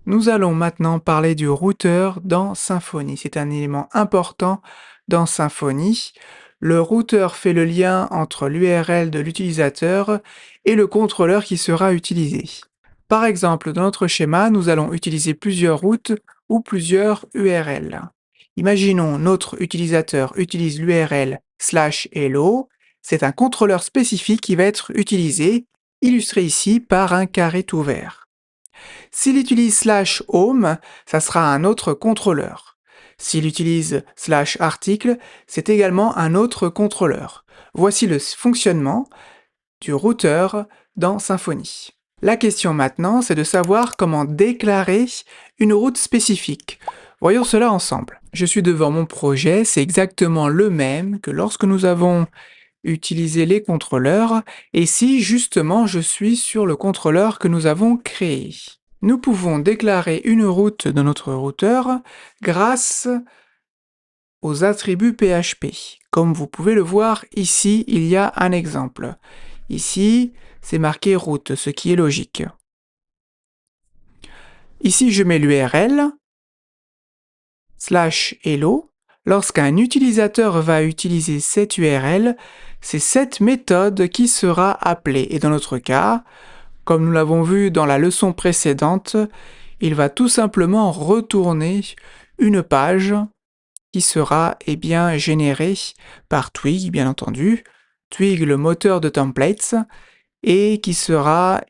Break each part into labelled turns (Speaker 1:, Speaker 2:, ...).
Speaker 1: Nous allons maintenant parler du routeur dans Symfony. C'est un élément important dans Symfony. Le routeur fait le lien entre l'URL de l'utilisateur et le contrôleur qui sera utilisé. Par exemple, dans notre schéma, nous allons utiliser plusieurs routes ou plusieurs URL. Imaginons notre utilisateur utilise l'URL /hello. C'est un contrôleur spécifique qui va être utilisé, illustré ici par un carré tout vert. S'il utilise /home, ça sera un autre contrôleur. S'il utilise /article, c'est également un autre contrôleur. Voici le fonctionnement du routeur dans Symfony. La question maintenant, c'est de savoir comment déclarer une route spécifique. Voyons cela ensemble. Je suis devant mon projet, c'est exactement le même que lorsque nous avons utilisé les contrôleurs, et si justement je suis sur le contrôleur que nous avons créé. Nous pouvons déclarer une route dans notre routeur grâce aux attributs PHP. Comme vous pouvez le voir ici, il y a un exemple. Ici, c'est marqué route, ce qui est logique. Ici, je mets l'URL /hello. Lorsqu'un utilisateur va utiliser cette URL, c'est cette méthode qui sera appelée. Et dans notre cas, comme nous l'avons vu dans la leçon précédente, il va tout simplement retourner une page qui sera générée par Twig, bien entendu. Twig, le moteur de templates, et qui sera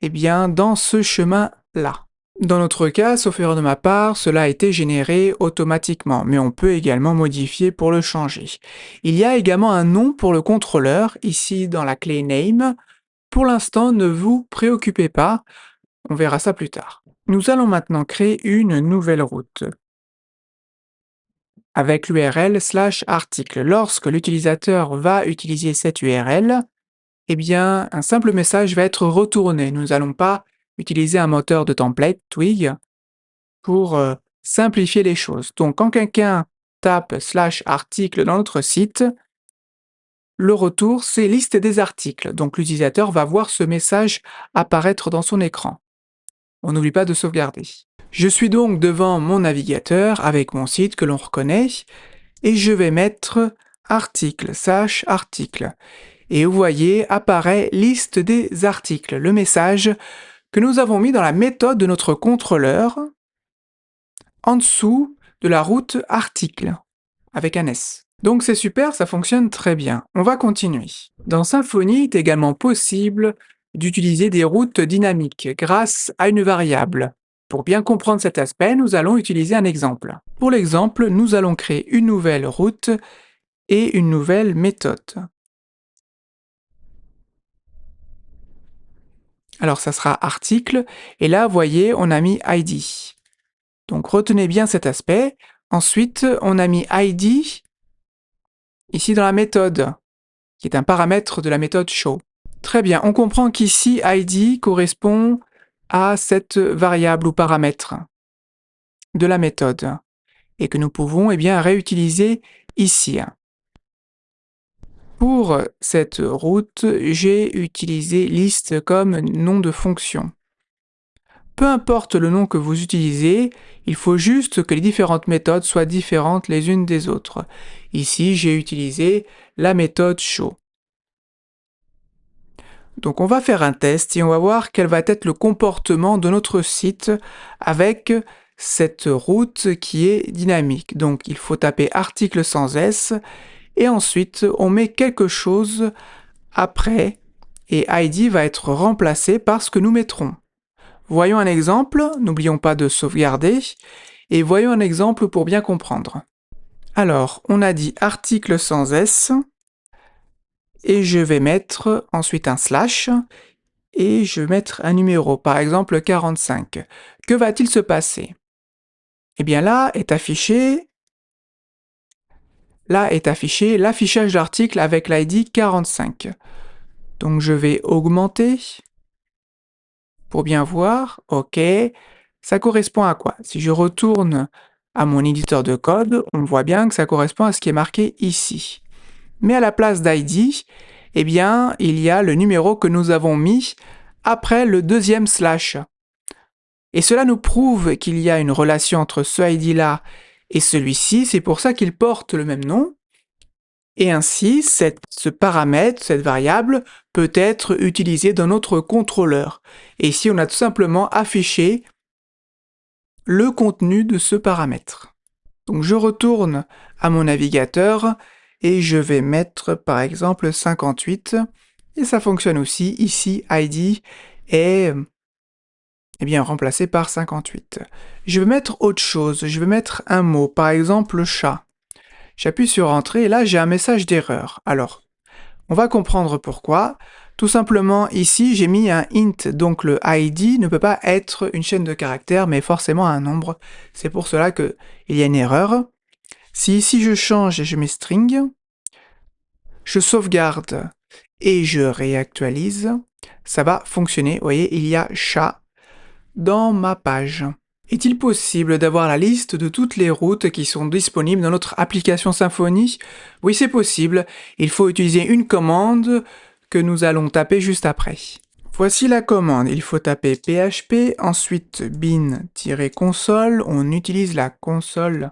Speaker 1: dans ce chemin-là. Dans notre cas, sauf erreur de ma part, cela a été généré automatiquement, mais on peut également modifier pour le changer. Il y a également un nom pour le contrôleur, ici dans la clé name. Pour l'instant, ne vous préoccupez pas, on verra ça plus tard. Nous allons maintenant créer une nouvelle route avec l'URL /article. Lorsque l'utilisateur va utiliser cette URL, un simple message va être retourné. Nous n'allons pas utiliser un moteur de template, Twig, pour simplifier les choses. Donc, quand quelqu'un tape /article dans notre site, le retour, c'est liste des articles. Donc, l'utilisateur va voir ce message apparaître dans son écran. On n'oublie pas de sauvegarder. Je suis donc devant mon navigateur avec mon site que l'on reconnaît et je vais mettre article /article. Et vous voyez, apparaît liste des articles, le message que nous avons mis dans la méthode de notre contrôleur en dessous de la route article, avec un S. Donc c'est super, ça fonctionne très bien. On va continuer. Dans Symfony, il est également possible d'utiliser des routes dynamiques grâce à une variable. Pour bien comprendre cet aspect, nous allons utiliser un exemple. Pour l'exemple, nous allons créer une nouvelle route et une nouvelle méthode. Alors ça sera article, et là, vous voyez, on a mis ID. Donc retenez bien cet aspect. Ensuite, on a mis ID ici dans la méthode, qui est un paramètre de la méthode show. Très bien, on comprend qu'ici, ID correspond à cette variable ou paramètre de la méthode, et que nous pouvons réutiliser ici. Pour cette route, j'ai utilisé liste comme nom de fonction. Peu importe le nom que vous utilisez, il faut juste que les différentes méthodes soient différentes les unes des autres. Ici, j'ai utilisé la méthode show. Donc on va faire un test et on va voir quel va être le comportement de notre site avec cette route qui est dynamique. Donc il faut taper article sans S et ensuite on met quelque chose après et ID va être remplacé par ce que nous mettrons. Voyons un exemple, n'oublions pas de sauvegarder, et voyons un exemple pour bien comprendre. Alors, on a dit article sans S, et je vais mettre ensuite un slash, et je vais mettre un numéro, par exemple 45. Que va-t-il se passer? Eh bien là est affiché l'affichage d'article avec l'ID 45. Donc je vais augmenter pour bien voir, ok, ça correspond à quoi? Si je retourne à mon éditeur de code, on voit bien que ça correspond à ce qui est marqué ici. Mais à la place d'ID, il y a le numéro que nous avons mis après le deuxième slash. Et cela nous prouve qu'il y a une relation entre ce ID-là et celui-ci, c'est pour ça qu'ils portent le même nom. Et ainsi, ce paramètre, cette variable, peut être utilisée dans notre contrôleur. Et ici, on a tout simplement affiché le contenu de ce paramètre. Donc je retourne à mon navigateur et je vais mettre par exemple 58 et ça fonctionne aussi. Ici, ID est bien remplacé par 58. Je vais mettre autre chose, je vais mettre un mot, par exemple chat. J'appuie sur Entrée et là j'ai un message d'erreur. Alors, on va comprendre pourquoi. Tout simplement, ici, j'ai mis un int, donc le ID ne peut pas être une chaîne de caractères, mais forcément un nombre. C'est pour cela qu'il y a une erreur. Si ici je change et je mets string, je sauvegarde et je réactualise, ça va fonctionner. Vous voyez, il y a chat dans ma page. Est-il possible d'avoir la liste de toutes les routes qui sont disponibles dans notre application Symfony? Oui, c'est possible. Il faut utiliser une commande que nous allons taper juste après. Voici la commande. Il faut taper php, ensuite bin-console. On utilise la console,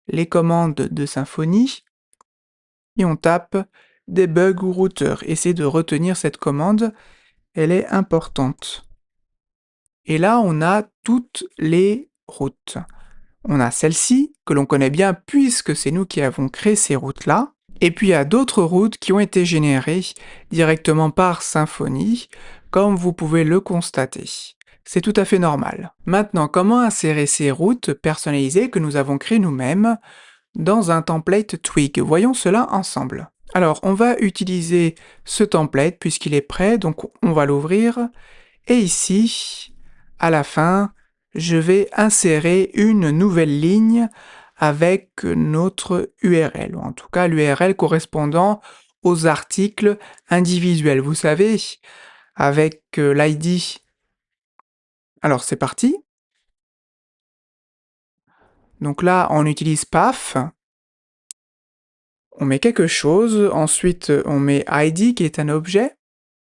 Speaker 1: les commandes de Symfony, et on tape debug ou routeur. Essayez de retenir cette commande, elle est importante. Et là, on a toutes les routes. On a celle-ci, que l'on connaît bien puisque c'est nous qui avons créé ces routes-là. Et puis il y a d'autres routes qui ont été générées directement par Symfony, comme vous pouvez le constater. C'est tout à fait normal. Maintenant, comment insérer ces routes personnalisées que nous avons créées nous-mêmes dans un template Twig? Voyons cela ensemble. Alors, on va utiliser ce template puisqu'il est prêt, donc on va l'ouvrir. Et ici, à la fin, je vais insérer une nouvelle ligne avec notre URL, ou en tout cas l'URL correspondant aux articles individuels. Vous savez, avec l'ID. Alors c'est parti. Donc là, on utilise PAF. On met quelque chose, ensuite on met ID qui est un objet,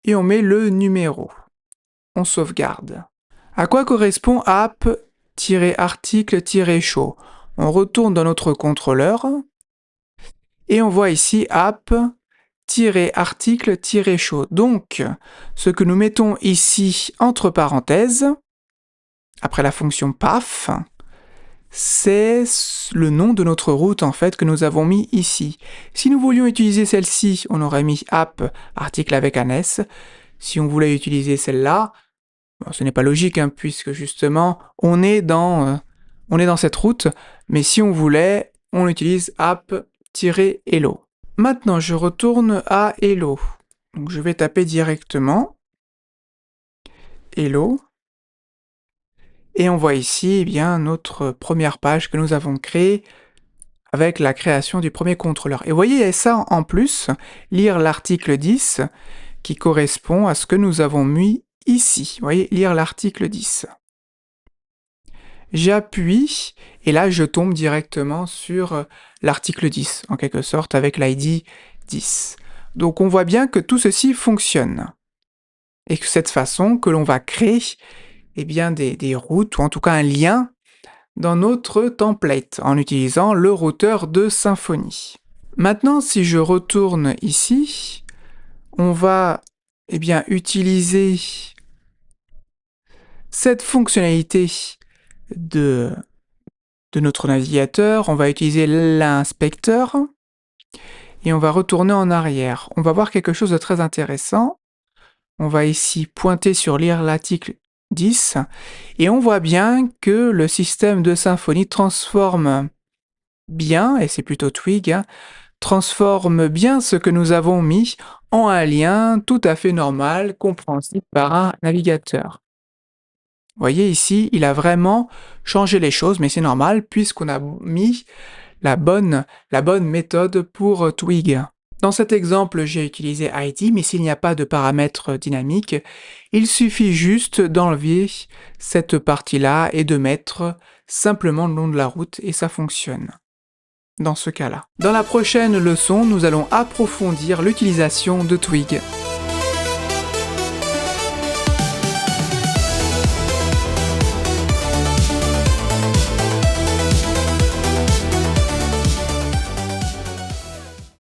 Speaker 1: et on met le numéro. On sauvegarde. À quoi correspond app-article-show? On retourne dans notre contrôleur et on voit ici app-article-show. Donc, ce que nous mettons ici entre parenthèses, après la fonction paf, c'est le nom de notre route en fait que nous avons mis ici. Si nous voulions utiliser celle-ci, on aurait mis app, article avec un S. Si on voulait utiliser celle-là, bon, ce n'est pas logique, hein, puisque justement, on est dans cette route, mais si on voulait, on utilise app-hello. Maintenant, je retourne à hello. Donc, je vais taper directement hello. Et on voit ici, eh bien, notre première page que nous avons créée avec la création du premier contrôleur. Et vous voyez, il y a ça en plus, lire l'article 10, qui correspond à ce que nous avons mis ici. Vous voyez, lire l'article 10. J'appuie, et là je tombe directement sur l'article 10, en quelque sorte, avec l'ID 10. Donc on voit bien que tout ceci fonctionne. Et que cette façon que l'on va créer eh bien, des routes, ou en tout cas un lien, dans notre template, en utilisant le routeur de Symfony. Maintenant, si je retourne ici, on va eh bien, utiliser cette fonctionnalité de notre navigateur, on va utiliser l'inspecteur, et on va retourner en arrière. On va voir quelque chose de très intéressant. On va ici pointer sur lire l'article 10, et on voit bien que le système de Symfony transforme bien, et c'est plutôt Twig, hein, transforme bien ce que nous avons mis en un lien tout à fait normal, compréhensible par un navigateur. Vous voyez ici, il a vraiment changé les choses, mais c'est normal puisqu'on a mis la bonne méthode pour Twig. Dans cet exemple, j'ai utilisé ID, mais s'il n'y a pas de paramètre dynamique, il suffit juste d'enlever cette partie-là et de mettre simplement le nom de la route et ça fonctionne. Dans ce cas-là. Dans la prochaine leçon, nous allons approfondir l'utilisation de Twig.